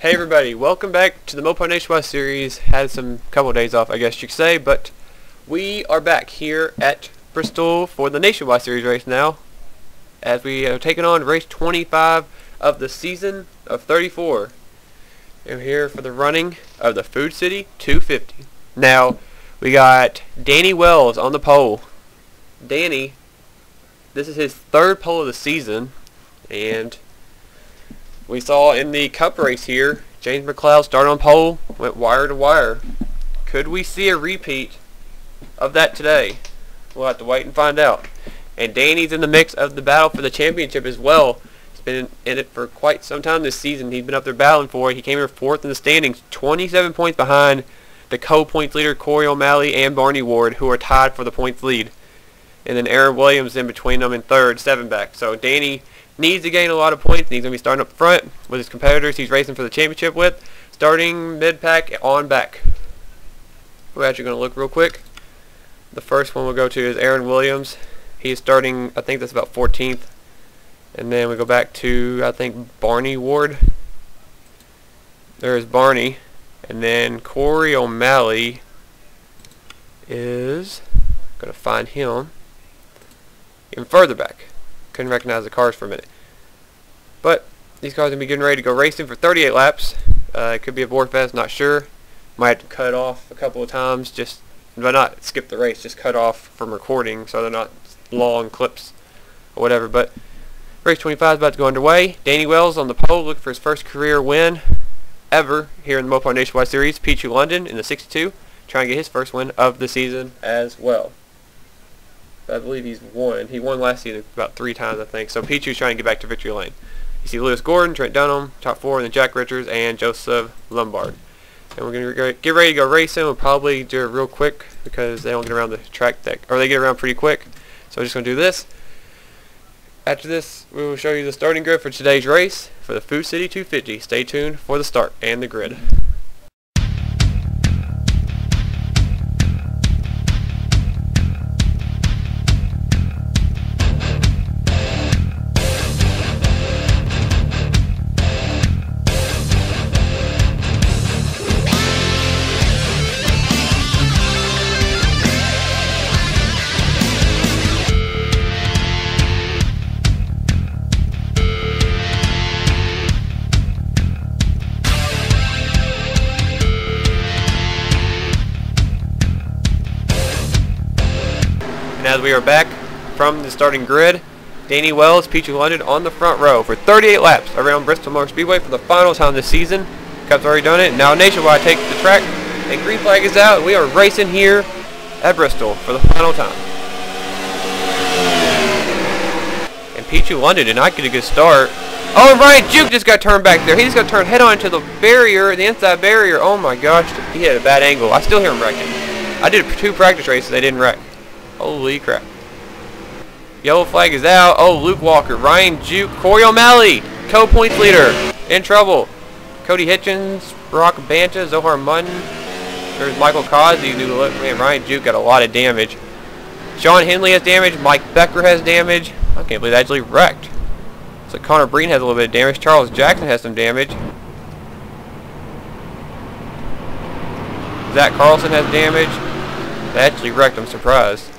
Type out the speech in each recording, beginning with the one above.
Hey everybody, welcome back to the Mopar Nationwide series. Had some couple of days off, I guess you could say, but we are back here at Bristol for the Nationwide series race now, as we have taken on race 25 of the season of 34. And we're here for the running of the Food City 250. Now, we got Danny Wells on the pole. Danny, this is his third pole of the season, and we saw in the Cup race here, James McLeod started on pole, went wire to wire. Could we see a repeat of that today? We'll have to wait and find out. And Danny's in the mix of the battle for the championship as well. He's been in it for quite some time this season. He's been up there battling for it. He came here fourth in the standings, 27 points behind the co-points leader Corey O'Malley and Barney Ward, who are tied for the points lead. And then Aaron Williams in between them in third, 7 back. So Danny needs to gain a lot of points, and he's going to be starting up front with his competitors he's racing for the championship with, starting mid-pack on back. We're actually going to look real quick. The first one we'll go to is Aaron Williams. He's starting, I think that's about 14th. And then we go back to, I think, Barney Ward. There's Barney. And then Corey O'Malley is going to find him even further back. Couldn't recognize the cars for a minute. But these cars are going to be getting ready to go racing for 38 laps. It could be a bore fest, not sure. Might have to cut off a couple of times, but not skip the race, just cut off from recording so they're not long clips or whatever. But race 25 is about to go underway. Danny Wells on the pole looking for his first career win ever here in the Mopar Nationwide Series. Pichu London in the 62 trying to get his first win of the season as well. I believe he's won. He won last season about 3 times, I think. So Pichu's trying to get back to victory lane. You see Lewis Gordon, Trent Dunham, top 4, and then Jack Richards and Joseph Lombard. And we're going to get ready to go racing. We'll probably do it real quick because they don't get around the track or they get around pretty quick. So we're just going to do this. After this, we will show you the starting grid for today's race for the Food City 250. Stay tuned for the start and the grid. And as we are back from the starting grid, Danny Wells, Pichu London on the front row for 38 laps around Bristol Motor Speedway for the final time this season. Cup's already done it. Now Nationwide takes the track, and green flag is out. We are racing here at Bristol for the final time. And Pichu London did not get a good start. Oh, Ryan Juke just got turned back there. He just got turned head on into the barrier, the inside barrier. Oh my gosh, he had a bad angle. I still hear him wrecking. I did 2 practice races, they didn't wreck. Holy crap. Yellow flag is out. Oh, Luke Walker, Ryan Juke, Corey O'Malley, co-points leader, in trouble. Cody Hitchens, Brock Banta, Zohar Munn. There's Michael Cosby, man, Ryan Juke got a lot of damage. Sean Henley has damage. Mike Becker has damage. I can't believe they actually wrecked. So Connor Breen has a little bit of damage. Charles Jackson has some damage. Zach Carlson has damage. They actually wrecked, I'm surprised.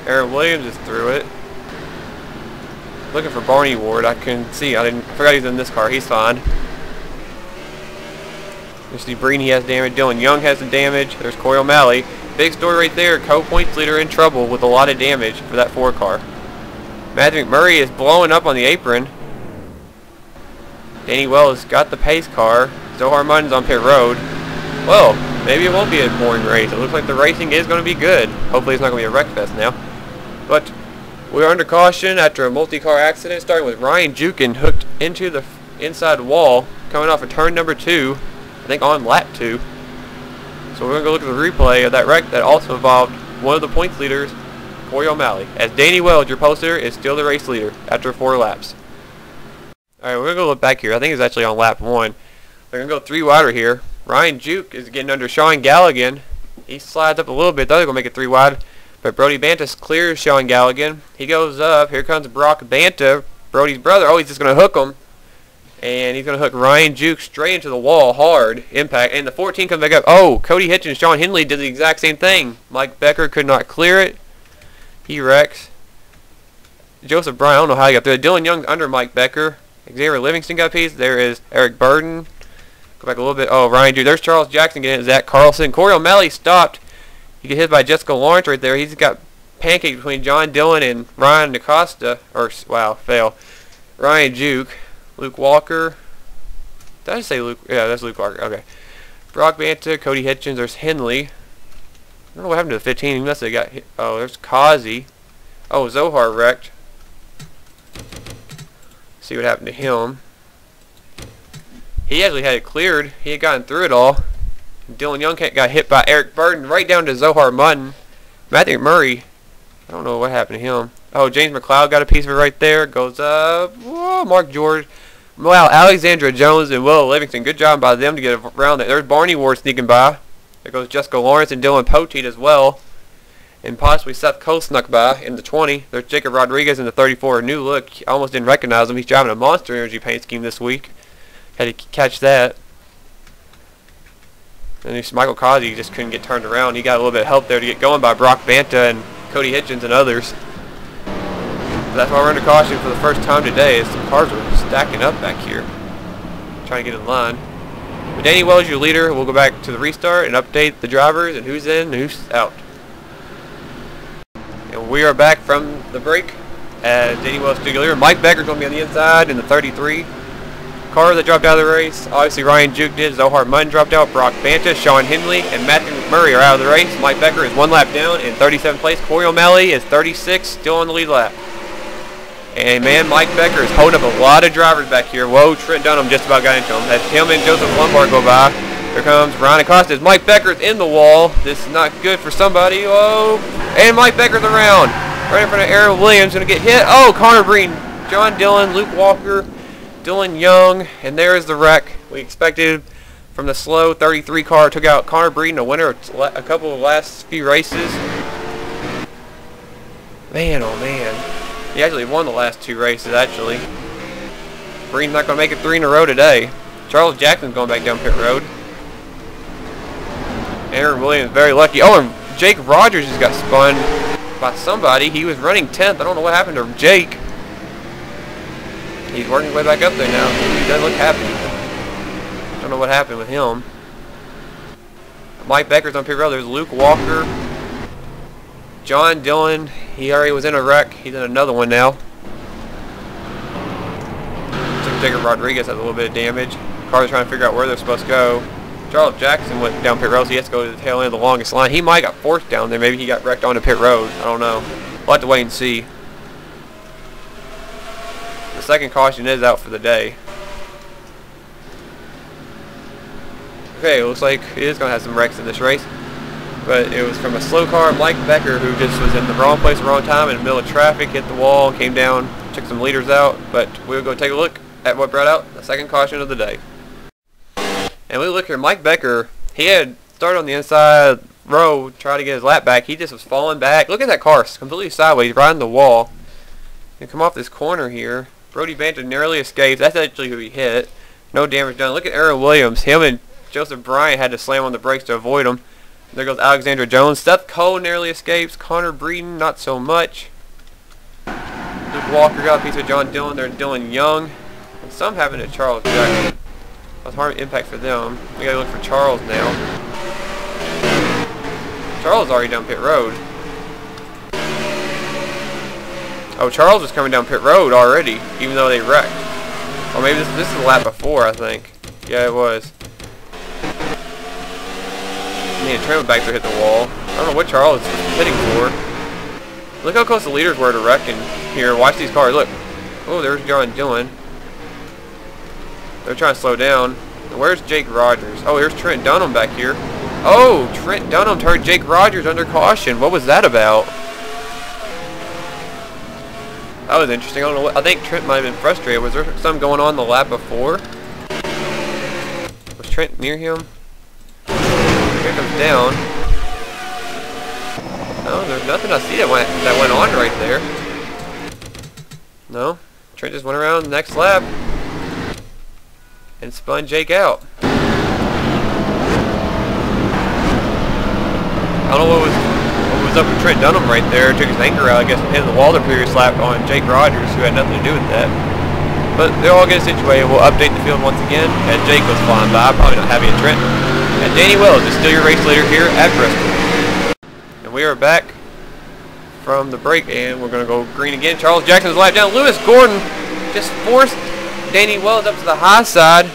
Aaron Williams is through it. Looking for Barney Ward. I couldn't see. I forgot he's in this car. He's fine. You see Breen, he has damage. Dylan Young has some damage. There's Corey O'Malley. Big story right there. Co-points leader in trouble with a lot of damage for that 4 car. Matthew McMurray is blowing up on the apron. Danny Wells got the pace car. Zohar Munn's on pit road. Well, maybe it won't be a boring race. It looks like the racing is going to be good. Hopefully it's not going to be a wreck fest now. But we are under caution after a multi-car accident, starting with Ryan Jukin hooked into the inside wall, coming off of turn number 2, I think on lap 2. So we're going to go look at the replay of that wreck that also involved one of the points leaders, Corey O'Malley, as Danny Wells, your post leader, is still the race leader after 4 laps. Alright, we're going to go look back here. I think it's actually on lap 1. They're going to go 3 wider here. Ryan Juke is getting under Sean Galligan. He slides up a little bit. They're going to make it 3 wide. But Brody Bantas clears Sean Galligan. He goes up. Here comes Brock Banta, Brody's brother. Oh, he's just going to hook him. And he's going to hook Ryan Juke straight into the wall hard. Impact. And the 14 comes back up. Oh, Cody Hitchens, Sean Henley did the exact same thing. Mike Becker could not clear it. He wrecks. Joseph Bryan, I don't know how he got through it. Dylan Young's under Mike Becker. Xavier Livingston got a piece. There is Eric Burden. Go back a little bit. Oh, Ryan Juke. There's Charles Jackson getting it. Zach Carlson. Corey O'Malley stopped. He get hit by Jessica Lawrence right there. He's got pancake between John Dillon and Ryan DaCosta. Or, wow, fail. Ryan Juke. Luke Walker. Did I just say Luke? Yeah, that's Luke Walker. Okay. Brock Banta, Cody Hitchens. There's Henley. I don't know what happened to the 15. He must have got hit. Oh, there's Kazi. Oh, Zohar wrecked. See what happened to him. He actually had it cleared. He had gotten through it all. Dylan Young got hit by Eric Burden right down to Zohar Mutton. Matthew Murray. I don't know what happened to him. Oh, James McLeod got a piece of it right there. Goes up. Whoa, Mark George. Wow, Alexandra Jones and Will Livingston. Good job by them to get around that. There's Barney Ward sneaking by. There goes Jessica Lawrence and Dylan Poteet as well. And possibly Seth Cole snuck by in the 20. There's Jacob Rodriguez in the 34. New look. I almost didn't recognize him. He's driving a Monster Energy paint scheme this week. Had to catch that. And there's Michael Kazi just couldn't get turned around. He got a little bit of help there to get going by Brock Banta and Cody Hitchens and others. But that's why we're under caution for the first time today, as some cars are stacking up back here. Trying to get in line. But Danny Wells, your leader. We'll go back to the restart and update the drivers and who's in and who's out. And we are back from the break as Danny Wells studio leader. Mike Becker's going to be on the inside in the 33. Car that dropped out of the race. Obviously Ryan Juke did. Zohar Mutton dropped out. Brock Banta, Sean Henley, and Matthew McMurray are out of the race. Mike Becker is 1 lap down in 37th place. Corey O'Malley is 36, still on the lead lap. And man, Mike Becker is holding up a lot of drivers back here. Whoa, Trent Dunham just about got into him. That's him and Joseph Lombard go by. Here comes Ryan Acosta. Mike Becker's in the wall. This is not good for somebody. Whoa. And Mike Becker's around. Right in front of Aaron Williams. Going to get hit. Oh, Connor Breen, John Dillon, Luke Walker, Dylan Young. And there's the wreck we expected from the slow 33 car. Took out Connor Breen, a winner of a couple of the last few races. Man, oh man. He actually won the last 2 races, actually. Breen's not going to make it 3 in a row today. Charles Jackson's going back down pit road. Aaron Williams very lucky. Oh, and Jake Rogers just got spun by somebody. He was running 10th. I don't know what happened to Jake. He's working his way back up there now. He doesn't look happy. I don't know what happened with him. Mike Becker's on pit road. There's Luke Walker. John Dillon, he already was in a wreck. He's in another one now. Looks like Jacob Rodriguez has a little bit of damage. Cars are trying to figure out where they're supposed to go. Charles Jackson went down pit road, so he has to go to the tail end of the longest line. He might got forced down there. Maybe he got wrecked onto pit road. I don't know. We'll have to wait and see. The second caution is out for the day. Okay, it looks like he is going to have some wrecks in this race. But it was from a slow car, Mike Becker, who just was in the wrong place at the wrong time in the middle of traffic, hit the wall, came down, took some leaders out. But we'll go take a look at what brought out the second caution of the day. And we look here, Mike Becker, he had started on the inside row, trying to get his lap back. He just was falling back. Look at that car, it's completely sideways, riding the wall. And come off this corner here. Brody Banta narrowly escaped. That's actually who he hit. No damage done. Look at Aaron Williams. Him and Joseph Bryan had to slam on the brakes to avoid him. There goes Alexandra Jones. Seth Cole narrowly escapes. Connor Breeden, not so much. Luke Walker got a piece of John Dillon. There's Dylan Young. And some happened to Charles Jackson. That was hard impact for them. We gotta look for Charles now. Charles is already down pit road. Oh, Charles was coming down pit road already, even though they wrecked. Or maybe this is the lap before, I think. Yeah, it was. Man, Trent back there hit the wall. I don't know what Charles was hitting for. Look how close the leaders were to wrecking here. Watch these cars. Look. Oh, there's John Dillon. They're trying to slow down. And where's Jake Rogers? Oh, here's Trent Dunham back here. Oh, Trent Dunham turned Jake Rogers under caution. What was that about? That was interesting. I don't know what. I think Trent might have been frustrated. Was there something going on the lap before? Was Trent near him? Here comes down. Oh, there's nothing I see that went on right there. No. Trent just went around the next lap. and spun Jake out. I don't know what was up with Trent Dunham right there. Took his anchor out, I guess, and hit the wall the previous lap on Jake Rogers, who had nothing to do with that. But they'll all get situated. We'll update the field once again as Jake was flying by, probably not having a Trent. And Danny Wells is still your race leader here at Bristol. And we are back from the break, and we're going to go green again. Charles Jackson's lap down. Lewis Gordon just forced Danny Wells up to the high side.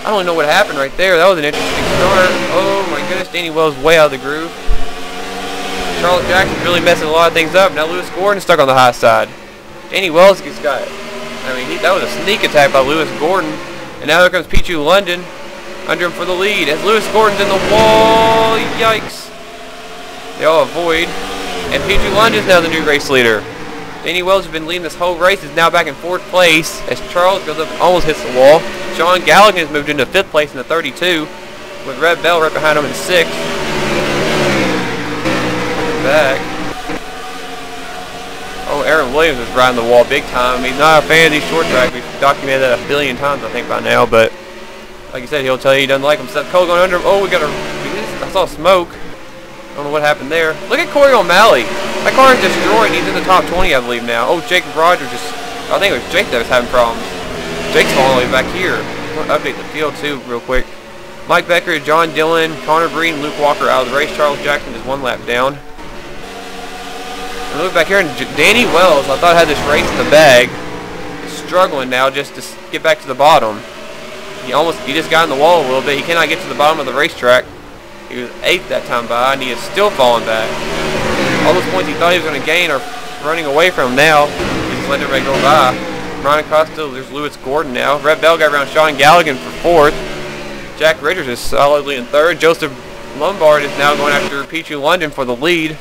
I don't know what happened right there. That was an interesting start. Oh my goodness, Danny Wells way out of the groove. Charles Jackson's really messing a lot of things up. Now Lewis Gordon stuck on the high side. Danny Wells gets got it. I mean, that was a sneak attack by Lewis Gordon. And now here comes Pichu London under him for the lead. As Lewis Gordon's in the wall. Yikes. They all avoid. And Pichu London's now the new race leader. Danny Wells has been leading this whole race. Is now back in 4th place as Charles goes up and almost hits the wall. Sean Galligan has moved into 5th place in the 32 with Red Bell right behind him in 6th. Back. Oh, Aaron Williams is riding the wall big time. He's not a fan of these short tracks. We've documented that a billion times, I think, by now. But like I said, he'll tell you he doesn't like them. Seth Cole going under him. Oh, we got a. I saw smoke. I don't know what happened there. Look at Corey O'Malley. That car is destroyed. He's in the top 20, I believe, now. Oh, Jake Rogers just. I think it was Jake that was having problems. Jake's falling all the way back here. I want to update the field, too, real quick. Mike Becker, John Dillon, Connor Breen, Luke Walker out of the race. Charles Jackson is 1 lap down. And look back here, and Danny Wells, I thought had this race in the bag. Is struggling now just to get back to the bottom. He just got in the wall a little bit. He cannot get to the bottom of the racetrack. He was 8th that time by, and he is still falling back. All those points he thought he was going to gain are running away from him now. He's just letting everybody go by. Ryan Acosta, there's Lewis Gordon now. Red Bell got around Sean Galligan for 4th. Jack Richards is solidly in 3rd. Joseph Lombard is now going after Pichu London for the lead.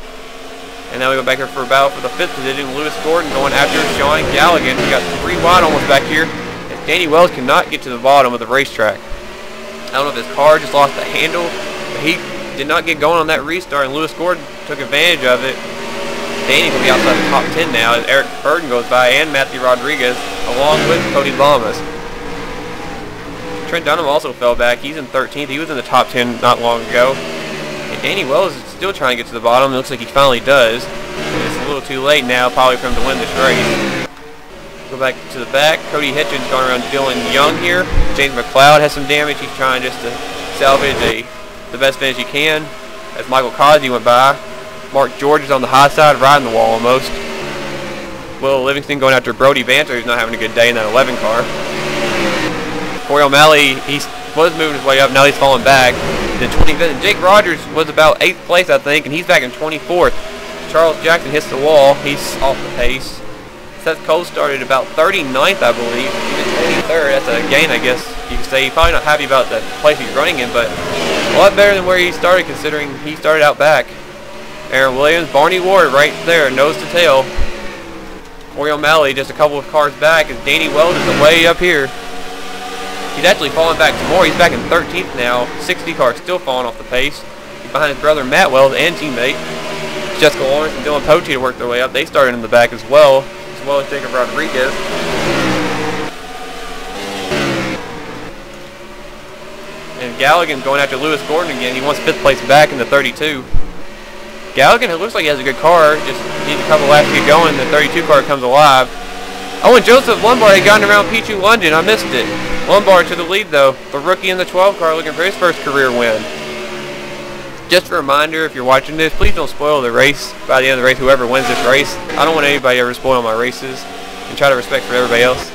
And now we go back here for a battle for the 5th position. Lewis Gordon going after Sean Galligan. We got 3 wide almost back here. And Danny Wells cannot get to the bottom of the racetrack. I don't know if his car just lost the handle, but he did not get going on that restart, and Lewis Gordon took advantage of it. Danny's going to be outside the top 10 now as Eric Burden goes by and Matthew Rodriguez along with Cody Lamas. Trent Dunham also fell back. He's in 13th. He was in the top 10 not long ago. And Danny Wells is still trying to get to the bottom. It looks like he finally does. It's a little too late now probably for him to win this race. Go back to the back. Cody Hitchens going around Dylan Young here. James McLeod has some damage. He's trying just to salvage the best finish he can. As Michael Cosby went by. Mark George is on the high side, riding the wall almost. Will Livingston going after Brody Banter, who's not having a good day in that 11 car. Corey O'Malley, he was moving his way up, now he's falling back. In 25th, and Jake Rogers was about 8th place, I think, and he's back in 24th. Charles Jackson hits the wall. He's off the pace. Seth Cole started about 39th, I believe. He's in 23rd. That's a gain, I guess you could say. He's probably not happy about the place he's running in, but a lot better than where he started, considering he started out back. Aaron Williams, Barney Ward right there, nose to tail. Corey O'Malley just a couple of cars back as Danny Wells is way up here. He's actually falling back some more. He's back in 13th now. 60 cars still falling off the pace. He's behind his brother Matt Wells and teammate Jessica Lawrence and Dylan Poche to work their way up. They started in the back as well as Jacob Rodriguez. And Galligan's going after Lewis Gordon again. He wants 5th place back in the 32. Galligan, it looks like he has a good car. Just needs a couple laps to get going. The 32 car comes alive. Oh, and Joseph Lombard had gotten around Pichu London. I missed it. Lombard to the lead, though. The rookie in the 12 car looking for his first career win. Just a reminder, if you're watching this, please don't spoil the race. By the end of the race, whoever wins this race, I don't want anybody ever spoil my races. And try to respect for everybody else.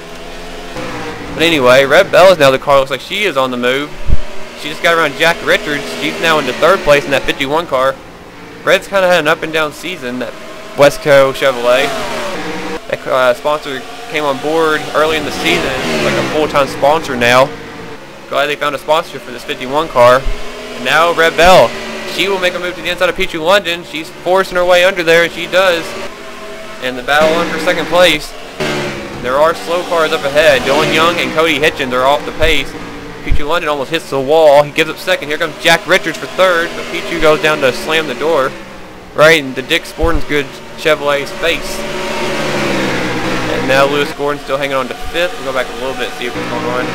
But anyway, Red Bell is now the car. Looks like she is on the move. She just got around Jack Richards. She's now into 3rd place in that 51 car. Red's kind of had an up and down season, that Westco Chevrolet. That sponsor came on board early in the season, like a full-time sponsor now. Glad they found a sponsorship for this 51 car. And now Red Bell, she will make a move to the inside of Pichu London. She's forcing her way under there, and she does. And the battle on for 2nd place. There are slow cars up ahead. Dylan Young and Cody Hitchens are off the pace. Pichu London almost hits the wall. He gives up 2nd. Here comes Jack Richards for 3rd, but Pichu goes down to slam the door right in the Dick Sporting Goods Chevrolet's face. And now Lewis Gordon still hanging on to 5th. We'll go back a little bit and see what's going on.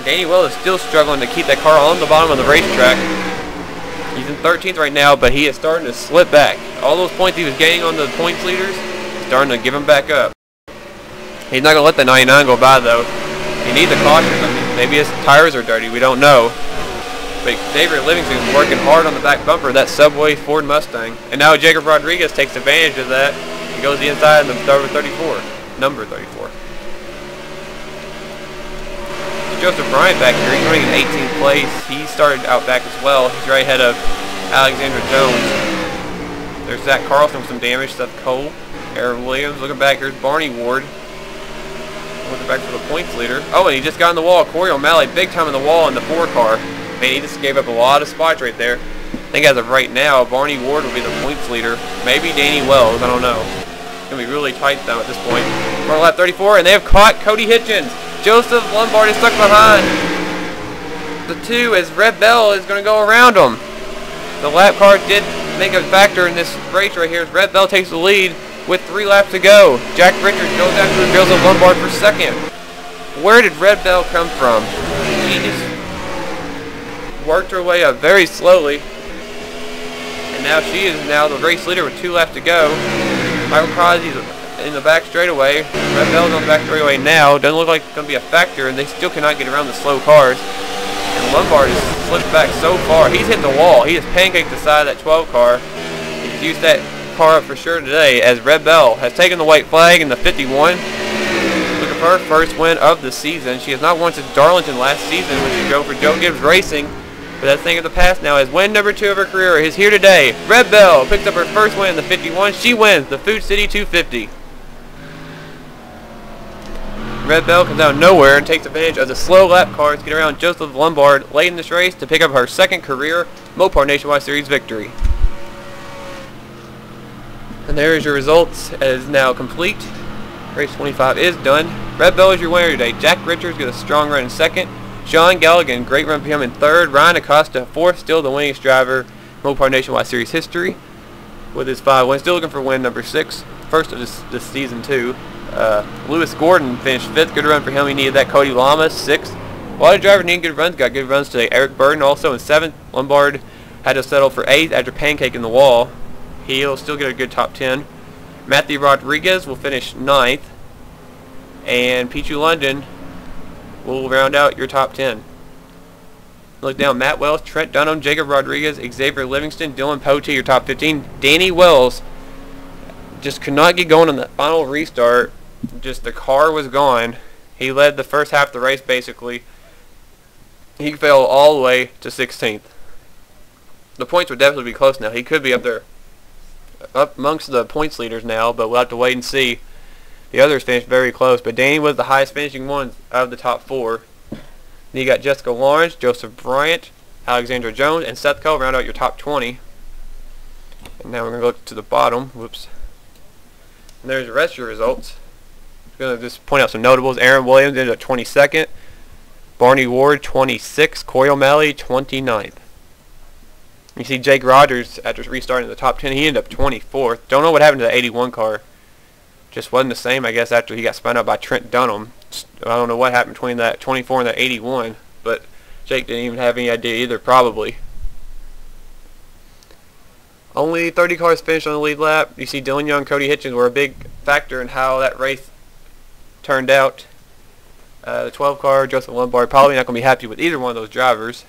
Danny Wells is still struggling to keep that car on the bottom of the racetrack. He's in 13th right now, but he is starting to slip back. All those points he was gaining on the points leaders, starting to give him back up. He's not going to let the 99 go by, though. He needs a caution. I mean, maybe his tires are dirty. We don't know. But Xavier Livingston is working hard on the back bumper of that Subway Ford Mustang. And now Jacob Rodriguez takes advantage of that. He goes the inside and the number 34. Joseph Bryant back here. He's running in 18th place. He started out back as well. He's right ahead of Alexander Jones. There's Zach Carlson with some damage. Seth Cole. Aaron Williams. Looking back, here's Barney Ward. Looking back for the points leader. Oh, and he just got in the wall. Corey O'Malley big time in the wall in the 4 car. Man, he just gave up a lot of spots right there. I think as of right now, Barney Ward will be the points leader. Maybe Danny Wells. I don't know. It's going to be really tight though at this point. We're on lap 34, and they have caught Cody Hitchens. Joseph Lombard is stuck behind the 2 as Red Bell is going to go around him. The lap car did make a factor in this race right here as Red Bell takes the lead with 3 laps to go. Jack Richards goes after Joseph Lombard for second. Where did Red Bell come from? She just worked her way up very slowly. And now she is now the race leader with 2 laps to go. Michael Crosby's in the back straightaway. Red Bell's on the back straightaway now. Doesn't look like it's going to be a factor, and they still cannot get around the slow cars. And Lombard has slipped back so far. He's hit the wall. He has pancaked the side of that 12 car. He's used that car up for sure today as Red Bell has taken the white flag in the 51. Looking for her first win of the season. She has not won since Darlington last season when she drove for Joe Gibbs Racing. But that thing of the past now is win number 2 of her career is here today. Red Bell picks up her first win in the 51. She wins the Food City 250. Red Bell comes out of nowhere and takes advantage of the slow lap cars to get around Joseph Lombard late in this race to pick up her second career Mopar Nationwide Series victory. And there is your results. It is now complete. Race 25 is done. Red Bell is your winner today. Jack Richards gets a strong run in second. Sean Galligan, great run for him in third. Ryan Acosta, fourth, still the winningest driver Mopar Nationwide Series history with his 5 wins. Still looking for win number 6, first of this season too. Lewis Gordon finished 5th. Good run for him. He needed that. Cody Lamas, 6th. A lot of drivers need good runs. Got good runs today. Eric Burden also in 7th. Lombard had to settle for 8th after pancaking the wall. He'll still get a good top 10. Matthew Rodriguez will finish 9th. And Pichu London will round out your top 10. Look down. Matt Wells, Trent Dunham, Jacob Rodriguez, Xavier Livingston, Dylan Pote, your top 15. Danny Wells just could not get going on that final restart. Just the car was gone. He led the first half of the race basically. He fell all the way to 16th. The points would definitely be close now. He could be up there, up amongst the points leaders now, but we'll have to wait and see. The others finished very close, but Danny was the highest finishing one of the top 4. Then you got Jessica Lawrence, Joseph Bryant, Alexandra Jones, and Seth Cole round out your top 20. And now we're going to look to the bottom. Whoops. And there's the rest of your results. I'm going to just point out some notables. Aaron Williams ended up 22nd. Barney Ward 26th. Corey O'Malley 29th. You see Jake Rogers after restarting the top 10. He ended up 24th. Don't know what happened to the 81 car. Just wasn't the same, I guess, after he got spun out by Trent Dunham. I don't know what happened between that 24 and that 81, but Jake didn't even have any idea either, probably. Only 30 cars finished on the lead lap. You see Dylan Young, Cody Hitchens were a big factor in how that race turned out. The 12 car, Joseph Lombard, probably not going to be happy with either one of those drivers.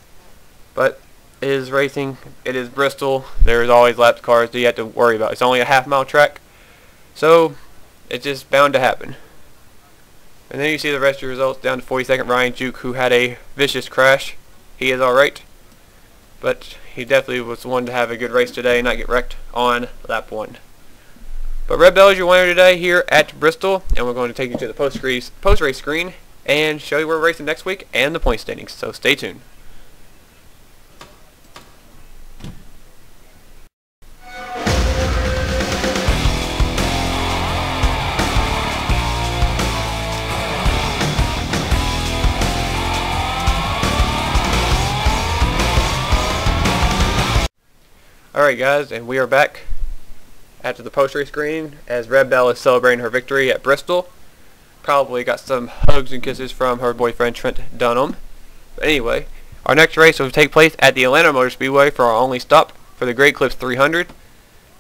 But it is racing. It is Bristol. There's always lapped cars that you have to worry about. It's only a half-mile track. So it's just bound to happen. And then you see the rest of your results down to 42nd. Ryan Juke, who had a vicious crash. He is alright. But he definitely was the one to have a good race today and not get wrecked on lap 1. But Red Bell is your winner today here at Bristol. And we're going to take you to the post-race screen and show you where we're racing next week and the point standings. So stay tuned. Alright guys, and we are back after the post-race screen as Red Bell is celebrating her victory at Bristol. Probably got some hugs and kisses from her boyfriend Trent Dunham. But anyway, our next race will take place at the Atlanta Motor Speedway for our only stop for the Great Clips 300.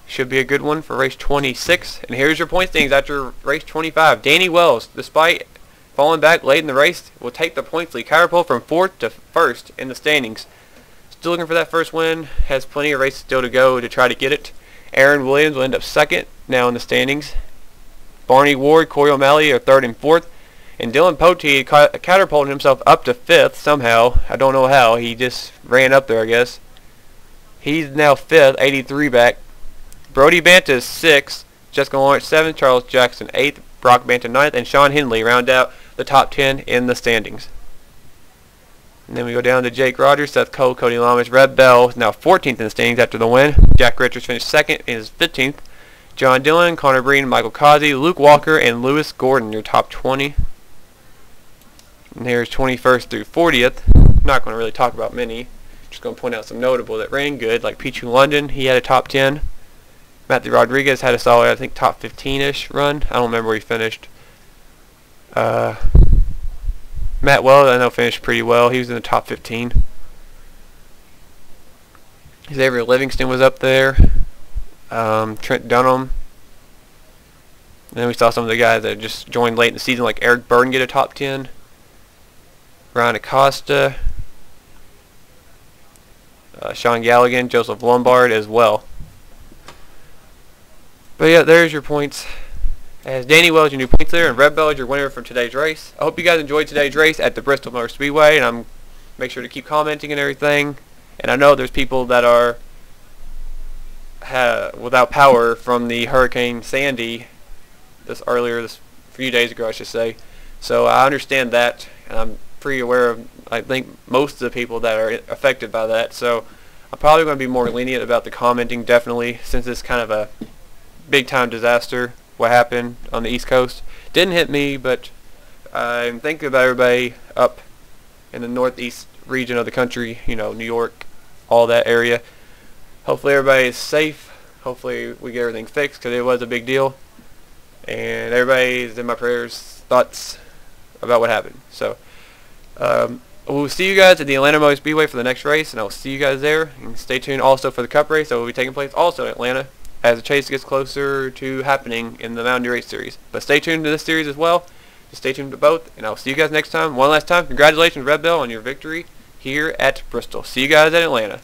Should be a good one for race 26. And here's your point standings after race 25. Danny Wells, despite falling back late in the race, will take the points lead. Catapult from 4th to 1st in the standings. Still looking for that first win. Has plenty of races still to go to try to get it. Aaron Williams will end up 2nd now in the standings. Barney Ward, Corey O'Malley are 3rd and 4th. And Dylan Pote catapulted himself up to 5th somehow. I don't know how. He just ran up there, I guess. He's now 5th, 83 back. Brody Banta is 6th. Jessica Lawrence 7th. Charles Jackson 8th. Brock Banta 9th. And Sean Henley round out the top 10 in the standings. And then we go down to Jake Rogers, Seth Cole, Cody Lamas. Red Bell is now 14th in the standings after the win. Jack Richards finished 2nd and is 15th. John Dillon, Connor Breen, Michael Causey, Luke Walker, and Lewis Gordon, your top 20. And here's 21st through 40th. Not going to really talk about many. Just going to point out some notable that ran good, like Pichu London. He had a top 10. Matthew Rodriguez had a solid, I think, top 15-ish run. I don't remember where he finished. Matt Wells, I know, finished pretty well. He was in the top 15. Xavier Livingston was up there. Trent Dunham. And then we saw some of the guys that just joined late in the season, like Eric Burton get a top 10. Ryan Acosta. Sean Galligan, Joseph Lombard as well. But yeah, there's your points. As Danny Wells, your new points there, and Red Bell is your winner for today's race. I hope you guys enjoyed today's race at the Bristol Motor Speedway, and I'm make sure to keep commenting and everything. And I know there's people that are without power from the Hurricane Sandy this few days ago, I should say. So I understand that, and I'm pretty aware of, I think, most of the people that are affected by that. So I'm probably going to be more lenient about the commenting, definitely, since it's kind of a big-time disaster. What happened on the East Coast didn't hit me, but I'm thinking about everybody up in the northeast region of the country, you know, New York, all that area. Hopefully everybody is safe. Hopefully we get everything fixed, because it was a big deal, and everybody's in my prayers, thoughts about what happened. So we'll see you guys at the Atlanta Motor Speedway for the next race, and I'll see you guys there. And stay tuned also for the Cup race that will be taking place also in Atlanta as the chase gets closer to happening in the Mountain Dew Race Series. But stay tuned to this series as well. Just stay tuned to both, and I'll see you guys next time. One last time, congratulations, Red Bell, on your victory here at Bristol. See you guys at Atlanta.